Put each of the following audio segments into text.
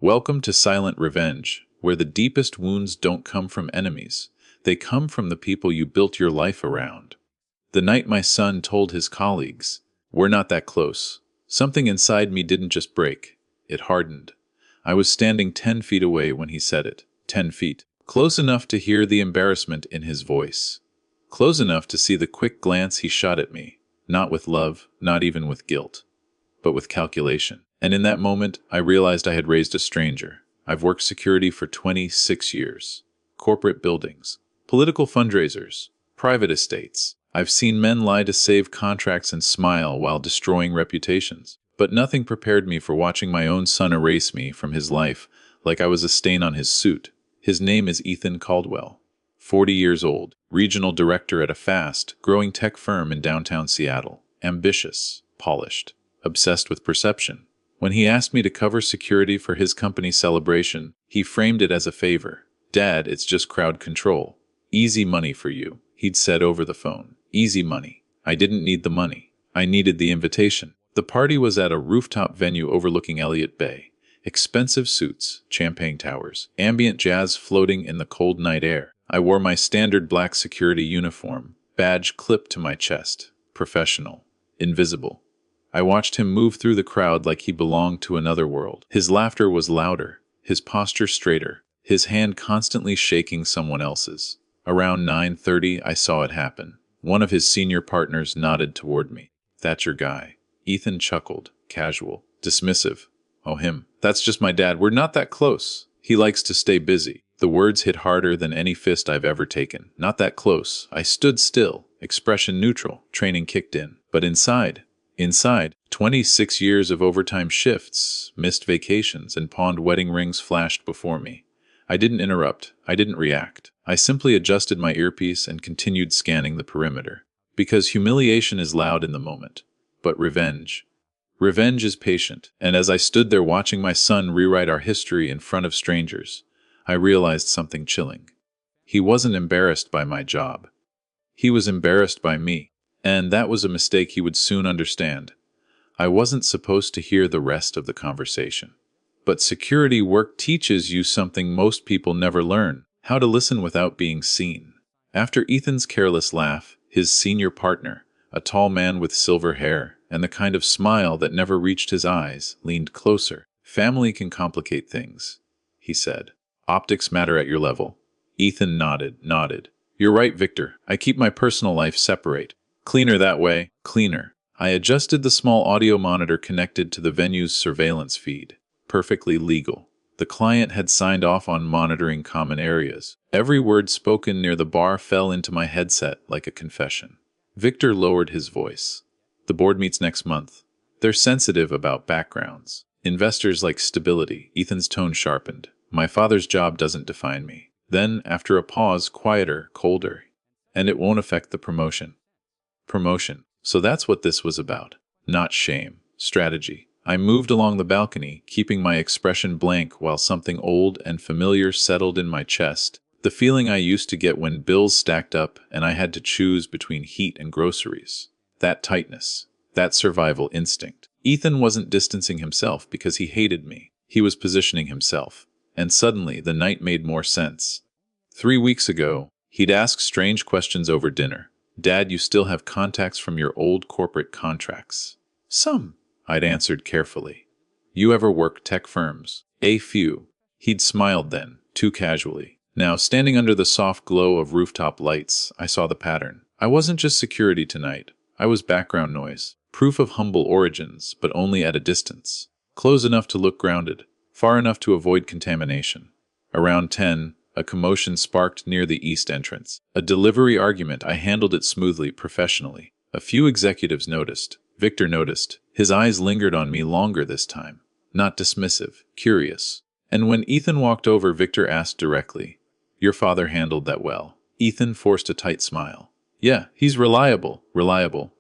Welcome to Silent Revenge, where the deepest wounds don't come from enemies. They come from the people you built your life around. The night my son told his colleagues, "We're not that close," something inside me didn't just break, it hardened. I was standing 10 feet away when he said it, 10 feet. Close enough to hear the embarrassment in his voice. Close enough to see the quick glance he shot at me, not with love, not even with guilt, but with calculation. And in that moment, I realized I had raised a stranger. I've worked security for 26 years. Corporate buildings, political fundraisers, private estates. I've seen men lie to save contracts and smile while destroying reputations. But nothing prepared me for watching my own son erase me from his life like I was a stain on his suit. His name is Ethan Caldwell, 40 years old, regional director at a fast-growing tech firm in downtown Seattle. Ambitious, polished, obsessed with perception. When he asked me to cover security for his company's celebration, he framed it as a favor. "Dad, it's just crowd control. Easy money for you," he'd said over the phone. Easy money. I didn't need the money. I needed the invitation. The party was at a rooftop venue overlooking Elliott Bay. Expensive suits, champagne towers, ambient jazz floating in the cold night air. I wore my standard black security uniform, badge clipped to my chest. Professional. Invisible. I watched him move through the crowd like he belonged to another world. His laughter was louder, his posture straighter, his hand constantly shaking someone else's. Around 9:30, I saw it happen. One of his senior partners nodded toward me. "That's your guy." Ethan chuckled, casual, dismissive. "Oh, him. That's just my dad. We're not that close. He likes to stay busy." The words hit harder than any fist I've ever taken. Not that close. I stood still, expression neutral, training kicked in. But inside, 26 years of overtime shifts, missed vacations, and pawned wedding rings flashed before me. I didn't interrupt. I didn't react. I simply adjusted my earpiece and continued scanning the perimeter. Because humiliation is loud in the moment. But revenge is patient. And as I stood there watching my son rewrite our history in front of strangers, I realized something chilling. He wasn't embarrassed by my job. He was embarrassed by me. And that was a mistake he would soon understand. I wasn't supposed to hear the rest of the conversation. But security work teaches you something most people never learn: how to listen without being seen. After Ethan's careless laugh, his senior partner, a tall man with silver hair and the kind of smile that never reached his eyes, leaned closer. "Family can complicate things," he said. "Optics matter at your level." Ethan nodded. "You're right, Victor. I keep my personal life separate. Cleaner that way, cleaner." I adjusted the small audio monitor connected to the venue's surveillance feed. Perfectly legal. The client had signed off on monitoring common areas. Every word spoken near the bar fell into my headset like a confession. Victor lowered his voice. "The board meets next month. They're sensitive about backgrounds. Investors like stability." Ethan's tone sharpened. "My father's job doesn't define me." Then, after a pause, quieter, colder. "And it won't affect the promotion." Promotion. So that's what this was about. Not shame. Strategy. I moved along the balcony, keeping my expression blank while something old and familiar settled in my chest. The feeling I used to get when bills stacked up and I had to choose between heat and groceries. That tightness. That survival instinct. Ethan wasn't distancing himself because he hated me. He was positioning himself. And suddenly, the night made more sense. 3 weeks ago, he'd ask strange questions over dinner. "Dad, you still have contacts from your old corporate contracts?" "Some," I'd answered carefully. "You ever work tech firms?" "A few." He'd smiled then, too casually. Now, standing under the soft glow of rooftop lights, I saw the pattern. I wasn't just security tonight. I was background noise. Proof of humble origins, but only at a distance. Close enough to look grounded. Far enough to avoid contamination. Around 10, a commotion sparked near the east entrance. A delivery argument. I handled it smoothly, professionally. A few executives noticed. Victor noticed. His eyes lingered on me longer this time. Not dismissive, curious. And when Ethan walked over, Victor asked directly, "Your father handled that well?" Ethan forced a tight smile. "Yeah, he's reliable.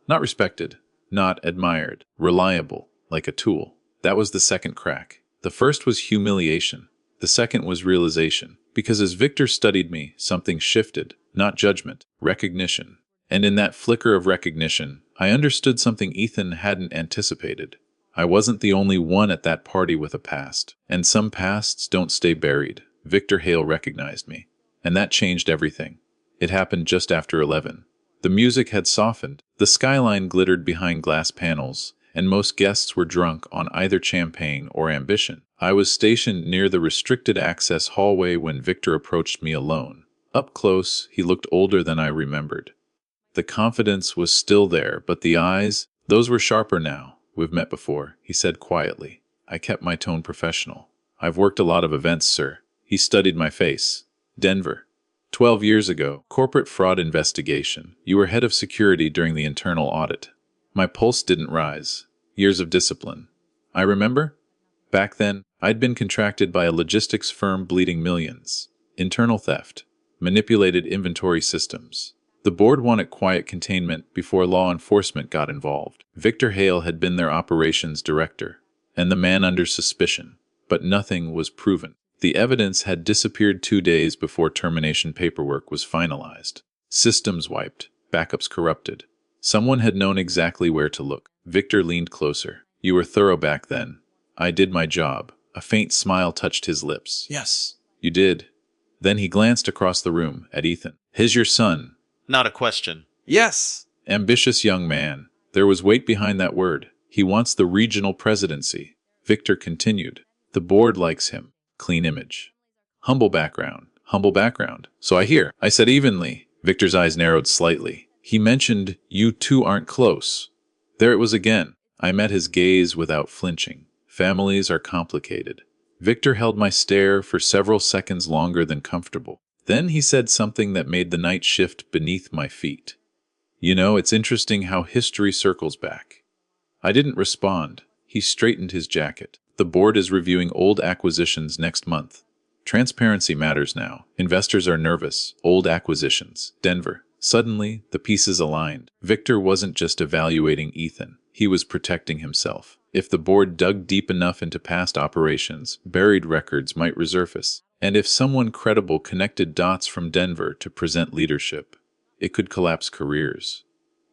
Not respected, not admired. Reliable, like a tool." That was the second crack. The first was humiliation. The second was realization. Because as Victor studied me, something shifted. Not judgment, recognition. And in that flicker of recognition, I understood something Ethan hadn't anticipated. I wasn't the only one at that party with a past, and some pasts don't stay buried. Victor Hale recognized me, and that changed everything. It happened just after 11. The music had softened, the skyline glittered behind glass panels, and most guests were drunk on either champagne or ambition. I was stationed near the restricted access hallway when Victor approached me alone. Up close, he looked older than I remembered. The confidence was still there, but the eyes, those were sharper now. "We've met before," he said quietly. I kept my tone professional. "I've worked a lot of events, sir." He studied my face. "Denver. 12 years ago, corporate fraud investigation. You were head of security during the internal audit." My pulse didn't rise. Years of discipline. I remember? Back then, I'd been contracted by a logistics firm bleeding millions. Internal theft. Manipulated inventory systems. The board wanted quiet containment before law enforcement got involved. Victor Hale had been their operations director, and the man under suspicion, but nothing was proven. The evidence had disappeared 2 days before termination paperwork was finalized. Systems wiped, backups corrupted. Someone had known exactly where to look. Victor leaned closer. "You were thorough back then. I did my job." A faint smile touched his lips. "Yes." "You did." Then he glanced across the room at Ethan. "He's your son." Not a question. Yes. Ambitious young man. There was weight behind that word. "He wants the regional presidency." Victor continued. "The board likes him. Clean image. Humble background. Humble background. So I hear." I said evenly. Victor's eyes narrowed slightly. "He mentioned you two aren't close." There it was again. I met his gaze without flinching. Families are complicated. Victor held my stare for several seconds longer than comfortable. Then he said something that made the night shift beneath my feet. "You know, it's interesting how history circles back." I didn't respond. He straightened his jacket. "The board is reviewing old acquisitions next month. Transparency matters now. Investors are nervous. Old acquisitions. Denver." Suddenly, the pieces aligned. Victor wasn't just evaluating Ethan. He was protecting himself. If the board dug deep enough into past operations, buried records might resurface. And if someone credible connected dots from Denver to present leadership, it could collapse careers.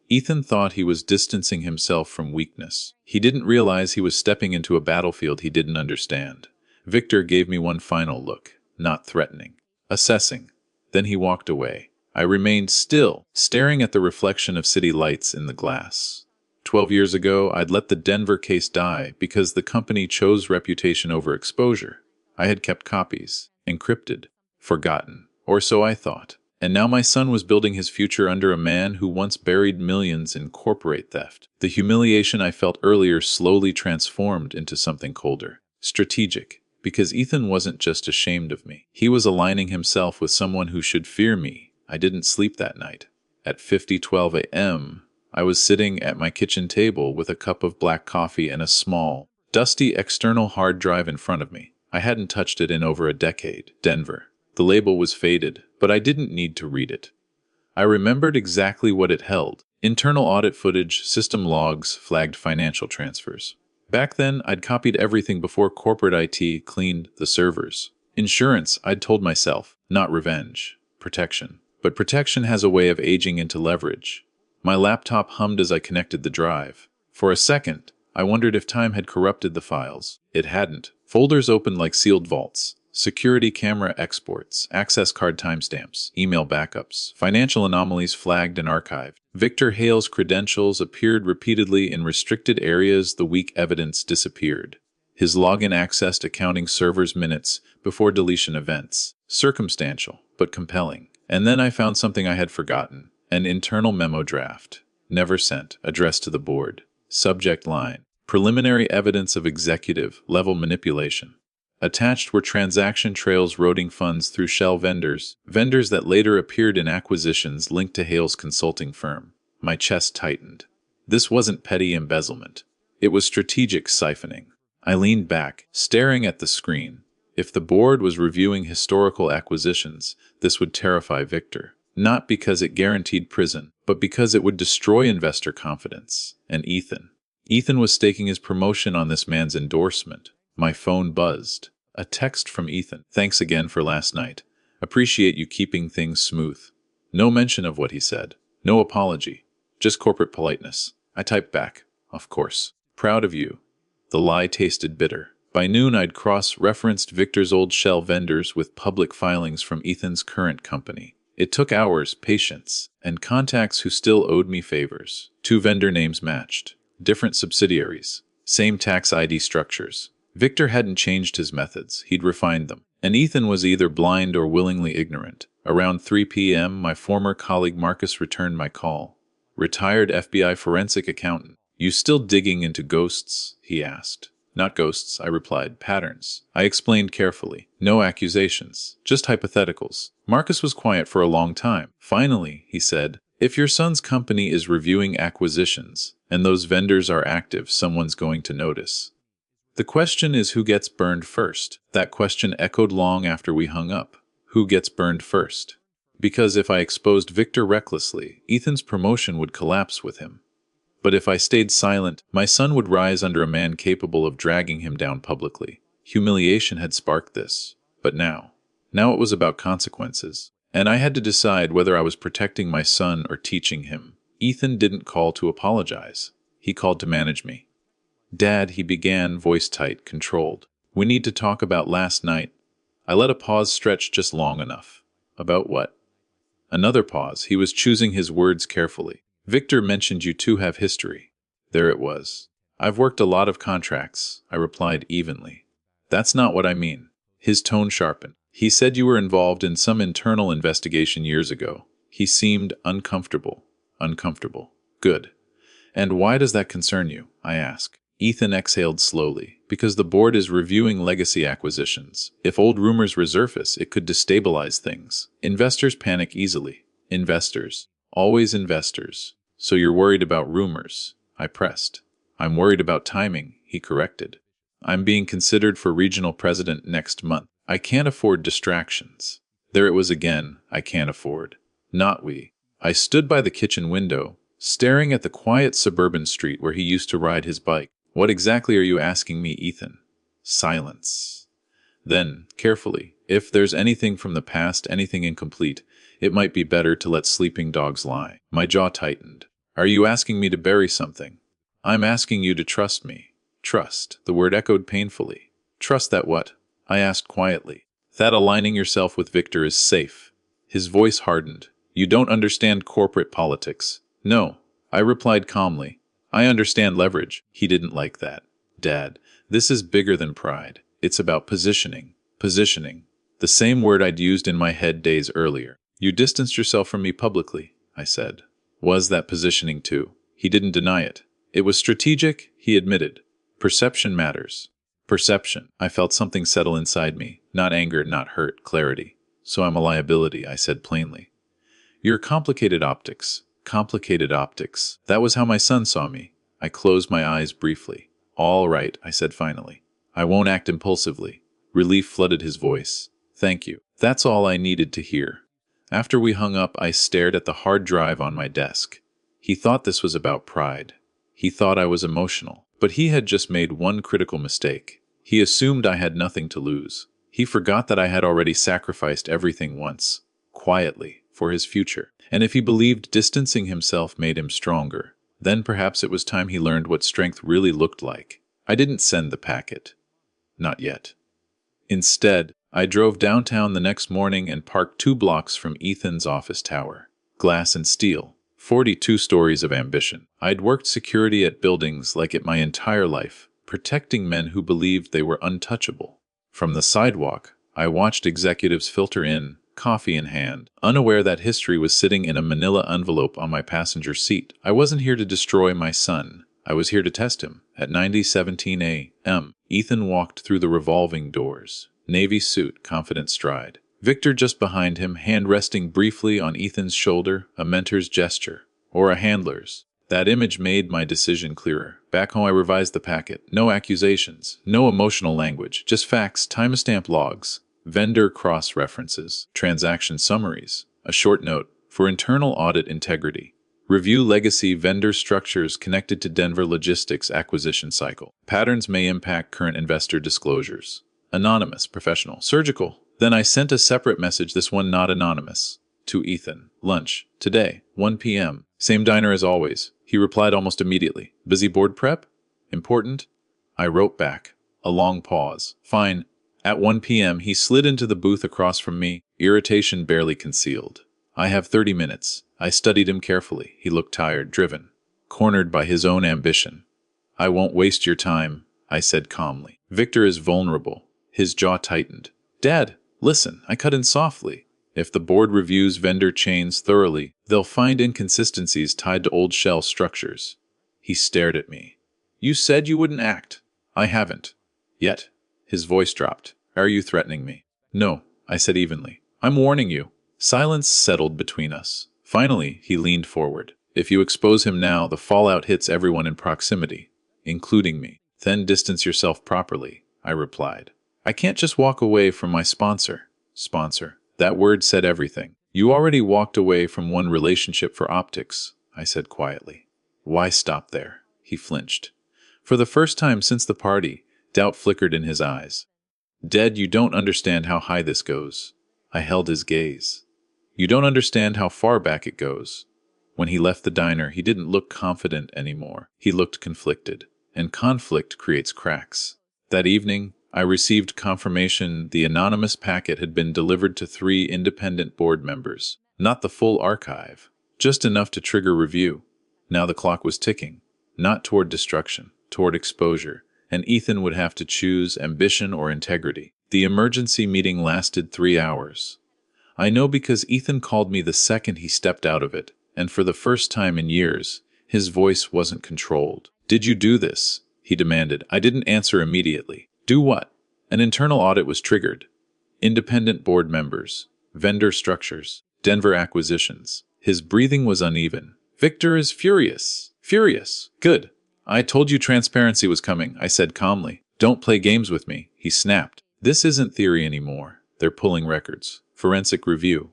Ethan thought he was distancing himself from weakness. He didn't realize he was stepping into a battlefield he didn't understand. Victor gave me one final look, not threatening, assessing. Then he walked away. I remained still, staring at the reflection of city lights in the glass. 12 years ago, I'd let the Denver case die because the company chose reputation over exposure. I had kept copies, encrypted, forgotten, or so I thought. And now my son was building his future under a man who once buried millions in corporate theft. The humiliation I felt earlier slowly transformed into something colder, strategic, because Ethan wasn't just ashamed of me. He was aligning himself with someone who should fear me. I didn't sleep that night. At 12 a.m., I was sitting at my kitchen table with a cup of black coffee and a small, dusty external hard drive in front of me. I hadn't touched it in over a decade. Denver. The label was faded, but I didn't need to read it. I remembered exactly what it held. Internal audit footage, system logs, flagged financial transfers. Back then, I'd copied everything before corporate IT cleaned the servers. Insurance, I'd told myself, not revenge. Protection. But protection has a way of aging into leverage. My laptop hummed as I connected the drive. For a second, I wondered if time had corrupted the files. It hadn't. Folders opened like sealed vaults. Security camera exports, access card timestamps, email backups, financial anomalies flagged and archived. Victor Hale's credentials appeared repeatedly in restricted areas. The weak evidence disappeared. His login accessed accounting servers minutes before deletion events. Circumstantial, but compelling. And then I found something I had forgotten. An internal memo draft. Never sent. Addressed to the board. Subject line. Preliminary evidence of executive-level manipulation. Attached were transaction trails routing funds through shell vendors that later appeared in acquisitions linked to Hale's consulting firm. My chest tightened. This wasn't petty embezzlement. It was strategic siphoning. I leaned back, staring at the screen. If the board was reviewing historical acquisitions, this would terrify Victor. Not because it guaranteed prison, but because it would destroy investor confidence. And Ethan. Ethan was staking his promotion on this man's endorsement. My phone buzzed. A text from Ethan. "Thanks again for last night. Appreciate you keeping things smooth." No mention of what he said. No apology. Just corporate politeness. I typed back. "Of course. Proud of you." The lie tasted bitter. By noon, I'd cross-referenced Victor's old shell vendors with public filings from Ethan's current company. It took hours, patience, and contacts who still owed me favors. 2 vendor names matched. Different subsidiaries. Same tax ID structures. Victor hadn't changed his methods. He'd refined them. And Ethan was either blind or willingly ignorant. Around 3 p.m., my former colleague Marcus returned my call. Retired FBI forensic accountant. "You still digging into ghosts?" he asked. "Not ghosts," I replied. "Patterns." I explained carefully. No accusations, just hypotheticals. Marcus was quiet for a long time. Finally, he said, "If your son's company is reviewing acquisitions, and those vendors are active, someone's going to notice. The question is who gets burned first." That question echoed long after we hung up. Who gets burned first? Because if I exposed Victor recklessly, Ethan's promotion would collapse with him. But if I stayed silent, my son would rise under a man capable of dragging him down publicly. Humiliation had sparked this. But now it was about consequences. And I had to decide whether I was protecting my son or teaching him. Ethan didn't call to apologize. He called to manage me. "Dad," he began, voice tight, controlled. "We need to talk about last night." I let a pause stretch just long enough. "About what?" Another pause. He was choosing his words carefully. "Victor mentioned you two have history." There it was. "I've worked a lot of contracts," I replied evenly. "That's not what I mean." His tone sharpened. "He said you were involved in some internal investigation years ago." He seemed uncomfortable. Uncomfortable. Good. "And why does that concern you?" I asked. Ethan exhaled slowly. "Because the board is reviewing legacy acquisitions. If old rumors resurface, it could destabilize things. Investors panic easily. Investors. Always investors. So you're worried about rumors?" I pressed. "I'm worried about timing," he corrected. "I'm being considered for regional president next month. I can't afford distractions." There it was again. I can't afford. Not we. I stood by the kitchen window, staring at the quiet suburban street where he used to ride his bike. "What exactly are you asking me, Ethan?" Silence. Then, carefully, "If there's anything from the past, anything incomplete, it might be better to let sleeping dogs lie." My jaw tightened. "Are you asking me to bury something?" "I'm asking you to trust me." Trust. The word echoed painfully. "Trust that what?" I asked quietly. "That aligning yourself with Victor is safe." His voice hardened. "You don't understand corporate politics." "No," I replied calmly. "I understand leverage." He didn't like that. "Dad, this is bigger than pride. It's about positioning." Positioning. The same word I'd used in my head days earlier. "You distanced yourself from me publicly," I said. Was that positioning too? He didn't deny it. "It was strategic," he admitted. "Perception matters." Perception. I felt something settle inside me. Not anger, not hurt, clarity. "So I'm a liability," I said plainly. "You're complicated optics." Complicated optics. That was how my son saw me. I closed my eyes briefly. "All right," I said finally. "I won't act impulsively." Relief flooded his voice. "Thank you." That's all I needed to hear. After we hung up, I stared at the hard drive on my desk. He thought this was about pride. He thought I was emotional. But he had just made one critical mistake. He assumed I had nothing to lose. He forgot that I had already sacrificed everything once, quietly, for his future. And if he believed distancing himself made him stronger, then perhaps it was time he learned what strength really looked like. I didn't send the packet. Not yet. Instead, I drove downtown the next morning and parked 2 blocks from Ethan's office tower. Glass and steel. 42 stories of ambition. I'd worked security at buildings like it my entire life, protecting men who believed they were untouchable. From the sidewalk, I watched executives filter in, coffee in hand, unaware that history was sitting in a manila envelope on my passenger seat. I wasn't here to destroy my son. I was here to test him. At 9:17 a.m., Ethan walked through the revolving doors. Navy suit, confident stride. Victor just behind him, hand resting briefly on Ethan's shoulder, a mentor's gesture. Or a handler's. That image made my decision clearer. Back home I revised the packet. No accusations, no emotional language, just facts, timestamp logs, vendor cross-references, transaction summaries, a short note, for internal audit integrity. Review legacy vendor structures connected to Denver logistics acquisition cycle. Patterns may impact current investor disclosures. Anonymous, professional, surgical. Then I sent a separate message, this one not anonymous, to Ethan. Lunch, today, 1 p.m. Same diner as always. He replied almost immediately. Busy board prep? Important? I wrote back. A long pause. Fine. At 1 p.m., he slid into the booth across from me, irritation barely concealed. I have 30 minutes. I studied him carefully. He looked tired, driven, cornered by his own ambition. I won't waste your time, I said calmly. Victor is vulnerable. His jaw tightened. Dad, listen, I cut in softly. If the board reviews vendor chains thoroughly, they'll find inconsistencies tied to old shell structures. He stared at me. You said you wouldn't act. I haven't. Yet. His voice dropped. Are you threatening me? No, I said evenly. I'm warning you. Silence settled between us. Finally, he leaned forward. If you expose him now, the fallout hits everyone in proximity, including me. Then distance yourself properly, I replied. I can't just walk away from my sponsor. Sponsor. That word said everything. You already walked away from one relationship for optics, I said quietly. Why stop there? He flinched. For the first time since the party, doubt flickered in his eyes. Dad, you don't understand how high this goes. I held his gaze. You don't understand how far back it goes. When he left the diner, he didn't look confident anymore. He looked conflicted, and conflict creates cracks. That evening, I received confirmation the anonymous packet had been delivered to 3 independent board members. Not the full archive, just enough to trigger review. Now the clock was ticking, not toward destruction, toward exposure, and Ethan would have to choose ambition or integrity. The emergency meeting lasted 3 hours. I know because Ethan called me the second he stepped out of it, and for the first time in years, his voice wasn't controlled. Did you do this? He demanded. I didn't answer immediately. Do what? An internal audit was triggered. Independent board members, vendor structures, Denver acquisitions. His breathing was uneven. Victor is furious. Furious. Good. I told you transparency was coming, I said calmly. Don't play games with me, he snapped. This isn't theory anymore. They're pulling records. Forensic review.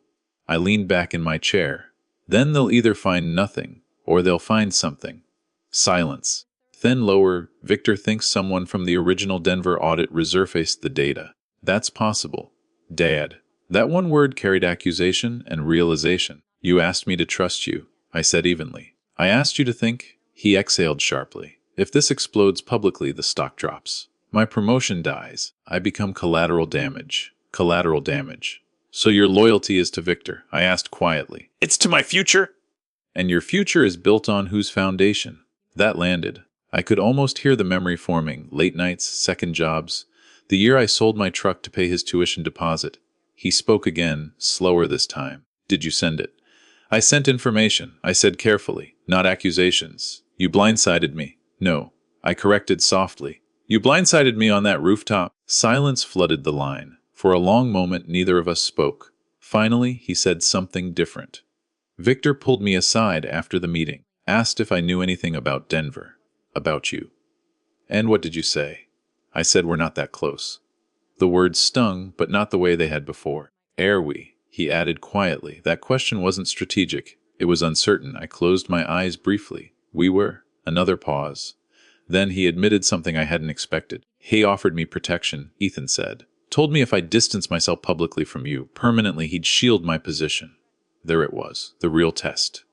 I leaned back in my chair. Then they'll either find nothing, or they'll find something. Silence. Then lower, Victor thinks someone from the original Denver audit resurfaced the data. That's possible. Dad. That one word carried accusation and realization. You asked me to trust you, I said evenly. I asked you to think. He exhaled sharply. If this explodes publicly, the stock drops. My promotion dies. I become collateral damage. Collateral damage. So your loyalty is to Victor? I asked quietly. It's to my future. And your future is built on whose foundation? That landed. I could almost hear the memory forming. Late nights, second jobs. The year I sold my truck to pay his tuition deposit. He spoke again, slower this time. Did you send it? I sent information, I said carefully, not accusations. You blindsided me. No. I corrected softly. You blindsided me on that rooftop. Silence flooded the line. For a long moment, neither of us spoke. Finally, he said something different. Victor pulled me aside after the meeting, asked if I knew anything about Denver. About you. And what did you say? I said we're not that close. The words stung, but not the way they had before. Are we? He added quietly. That question wasn't strategic. It was uncertain. I closed my eyes briefly. We were. Another pause. Then he admitted something I hadn't expected. He offered me protection, Ethan said. Told me if I distanced myself publicly from you, permanently he'd shield my position. There it was, the real test.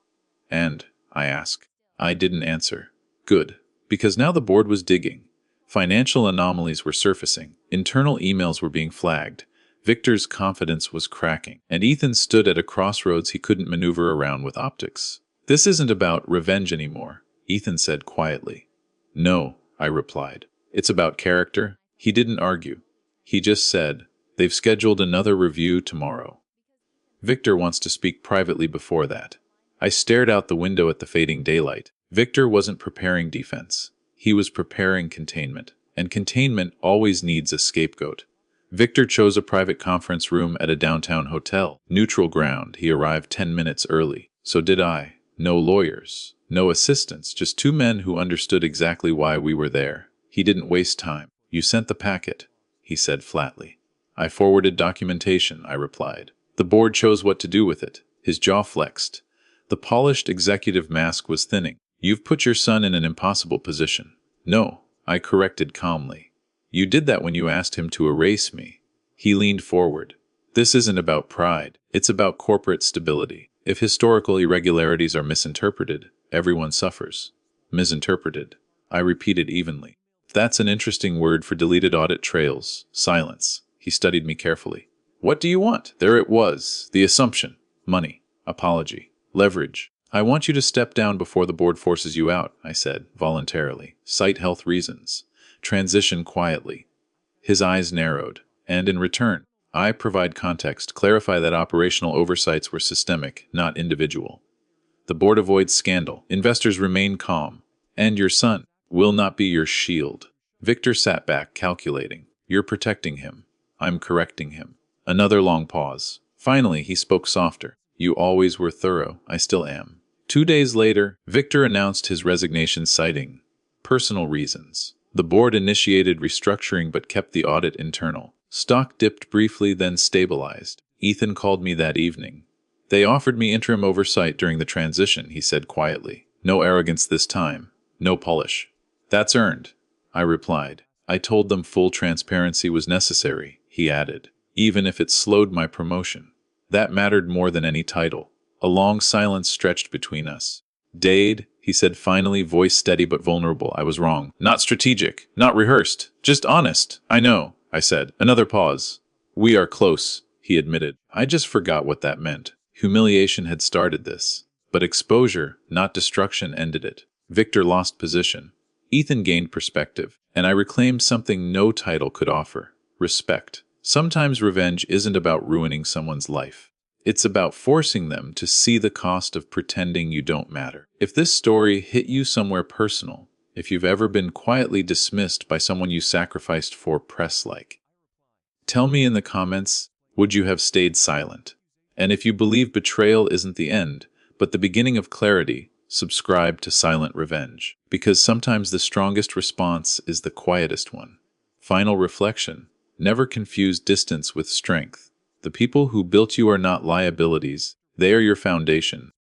And, I asked. I didn't answer. Good. Because now the board was digging. Financial anomalies were surfacing. Internal emails were being flagged. Victor's confidence was cracking. And Ethan stood at a crossroads he couldn't maneuver around with optics. This isn't about revenge anymore, Ethan said quietly. No, I replied. It's about character. He didn't argue. He just said, they've scheduled another review tomorrow. Victor wants to speak privately before that. I stared out the window at the fading daylight. Victor wasn't preparing defense. He was preparing containment. And containment always needs a scapegoat. Victor chose a private conference room at a downtown hotel. Neutral ground. He arrived 10 minutes early. So did I. No lawyers. No assistants. Just 2 men who understood exactly why we were there. He didn't waste time. You sent the packet, he said flatly. I forwarded documentation, I replied. The board chose what to do with it. His jaw flexed. The polished executive mask was thinning. You've put your son in an impossible position. No, I corrected calmly. You did that when you asked him to erase me. He leaned forward. This isn't about pride. It's about corporate stability. If historical irregularities are misinterpreted, everyone suffers. Misinterpreted. I repeated evenly. That's an interesting word for deleted audit trails. Silence. He studied me carefully. What do you want? There it was. The assumption. Money. Apology. Leverage. I want you to step down before the board forces you out, I said, voluntarily. Cite health reasons. Transition quietly. His eyes narrowed. And in return, I provide context, clarify that operational oversights were systemic, not individual. The board avoids scandal. Investors remain calm. And your son will not be your shield. Victor sat back, calculating. You're protecting him. I'm correcting him. Another long pause. Finally, he spoke softer. You always were thorough. I still am. 2 days later, Victor announced his resignation, citing personal reasons. The board initiated restructuring but kept the audit internal. Stock dipped briefly, then stabilized. Ethan called me that evening. They offered me interim oversight during the transition, he said quietly. No arrogance this time. No polish. That's earned, I replied. I told them full transparency was necessary, he added, even if it slowed my promotion. That mattered more than any title. A long silence stretched between us. Dade, he said finally, voice steady but vulnerable. I was wrong. Not strategic, not rehearsed, just honest. I know, I said. Another pause. We are close, he admitted. I just forgot what that meant. Humiliation had started this. But exposure, not destruction, ended it. Victor lost position. Ethan gained perspective. And I reclaimed something no title could offer. Respect. Sometimes revenge isn't about ruining someone's life. It's about forcing them to see the cost of pretending you don't matter. If this story hit you somewhere personal, if you've ever been quietly dismissed by someone you sacrificed for, press like. Tell me in the comments, would you have stayed silent? And if you believe betrayal isn't the end, but the beginning of clarity, subscribe to Silent Revenge. Because sometimes the strongest response is the quietest one. Final reflection. Never confuse distance with strength. The people who built you are not liabilities. They are your foundation.